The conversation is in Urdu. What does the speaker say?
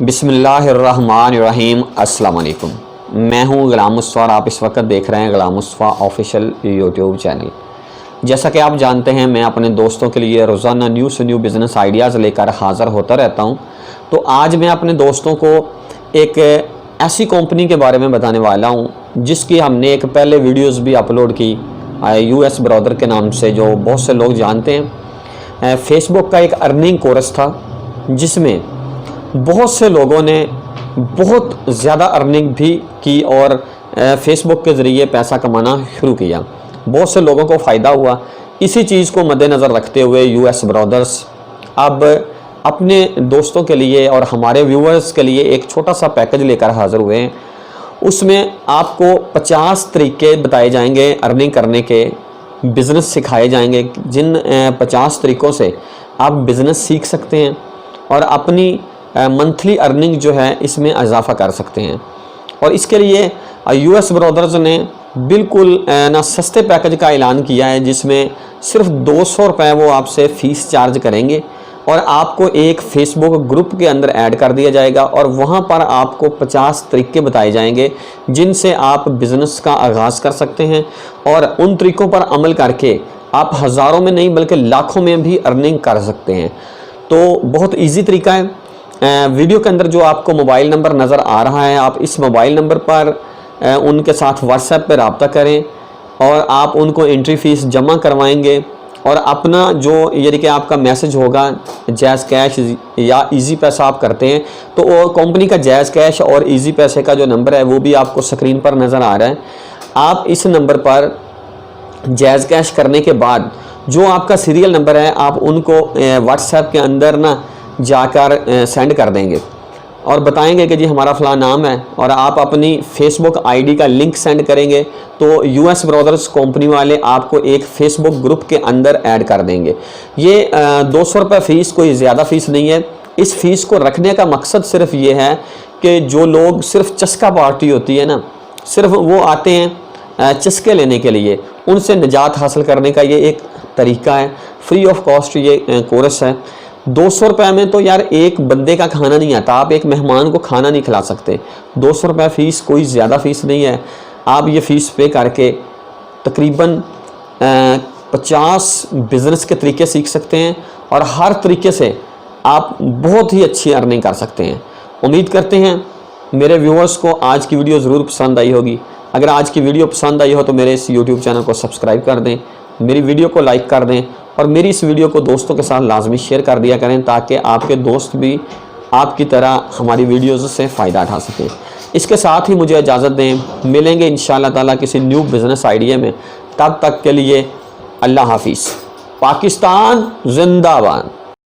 بسم اللہ الرحمن الرحیم۔ السلام علیکم، میں ہوں غلام مصطفیٰ اور آپ اس وقت دیکھ رہے ہیں Ghulam Mustafa official YouTube channel. جیسا کہ آپ جانتے ہیں میں اپنے دوستوں کے لیے روزانہ نیو سے نیو بزنس آئیڈیاز لے کر حاضر ہوتا رہتا ہوں، تو آج میں اپنے دوستوں کو ایک ایسی کمپنی کے بارے میں بتانے والا ہوں جس کی ہم نے ایک پہلے ویڈیوز بھی اپلوڈ کی US برادر کے نام سے، جو بہت سے لوگ جانتے ہیں۔ فیس بک کا ایک ارننگ کورس تھا جس میں بہت سے لوگوں نے بہت زیادہ ارننگ بھی کی اور فیس بک کے ذریعے پیسہ کمانا شروع کیا، بہت سے لوگوں کو فائدہ ہوا۔ اسی چیز کو مد نظر رکھتے ہوئے US برادرز اب اپنے دوستوں کے لیے اور ہمارے ویورز کے لیے ایک چھوٹا سا پیکج لے کر حاضر ہوئے ہیں۔ اس میں آپ کو 50 طریقے بتائے جائیں گے ارننگ کرنے کے، بزنس سکھائے جائیں گے، جن 50 طریقوں سے آپ بزنس سیکھ سکتے ہیں اور اپنی منتھلی ارننگ جو ہے اس میں اضافہ کر سکتے ہیں۔ اور اس کے لیے US برادرز نے بالکل سستے پیکج کا اعلان کیا ہے، جس میں صرف 200 روپے وہ آپ سے فیس چارج کریں گے اور آپ کو ایک فیس بک گروپ کے اندر ایڈ کر دیا جائے گا اور وہاں پر آپ کو 50 طریقے بتائے جائیں گے جن سے آپ بزنس کا آغاز کر سکتے ہیں، اور ان طریقوں پر عمل کر کے آپ ہزاروں میں نہیں بلکہ لاکھوں میں بھی ارننگ کر سکتے ہیں۔ تو بہت ایزی طریقہ ہے۔ ویڈیو کے اندر جو آپ کو موبائل نمبر نظر آ رہا ہے، آپ اس موبائل نمبر پر ان کے ساتھ WhatsApp پہ رابطہ کریں اور آپ ان کو انٹری فیس جمع کروائیں گے، اور اپنا جو یعنی کہ آپ کا میسج ہوگا جائز کیش یا ایزی پیسہ آپ کرتے ہیں تو وہ کمپنی کا جائز کیش اور ایزی پیسے کا جو نمبر ہے وہ بھی آپ کو سکرین پر نظر آ رہا ہے۔ آپ اس نمبر پر جائز کیش کرنے کے بعد جو آپ کا سیریل نمبر ہے آپ ان کو WhatsApp کے اندر جا کر سینڈ کر دیں گے اور بتائیں گے کہ جی ہمارا فلاں نام ہے، اور آپ اپنی فیس بک ID کا لنک سینڈ کریں گے تو US برادرز کمپنی والے آپ کو ایک فیس بک گروپ کے اندر ایڈ کر دیں گے۔ یہ 200 روپے فیس کوئی زیادہ فیس نہیں ہے۔ اس فیس کو رکھنے کا مقصد صرف یہ ہے کہ جو لوگ صرف چسکا پارٹی ہوتی ہے صرف وہ آتے ہیں چسکے لینے کے لیے، ان سے نجات حاصل کرنے کا یہ ایک طریقہ ہے۔ فری آف کاسٹ یہ کورس ہے۔ 200 روپے میں تو یار ایک بندے کا کھانا نہیں آتا، آپ ایک مہمان کو کھانا نہیں کھلا سکتے۔ 200 روپے فیس کوئی زیادہ فیس نہیں ہے۔ آپ یہ فیس پے کر کے تقریباً 50 بزنس کے طریقے سیکھ سکتے ہیں اور ہر طریقے سے آپ بہت ہی اچھی ارننگ کر سکتے ہیں۔ امید کرتے ہیں میرے ویورز کو آج کی ویڈیو ضرور پسند آئی ہوگی۔ اگر آج کی ویڈیو پسند آئی ہو تو میرے اس یوٹیوب چینل کو سبسکرائب کر دیں، میری ویڈیو کو لائک کر دیں اور میری اس ویڈیو کو دوستوں کے ساتھ لازمی شیئر کر دیا کریں تاکہ آپ کے دوست بھی آپ کی طرح ہماری ویڈیوز سے فائدہ اٹھا سکیں۔ اس کے ساتھ ہی مجھے اجازت دیں، ملیں گے انشاءاللہ تعالیٰ کسی نیو بزنس آئیڈیا میں۔ تب تک کے لیے اللہ حافظ۔ پاکستان زندہ باد۔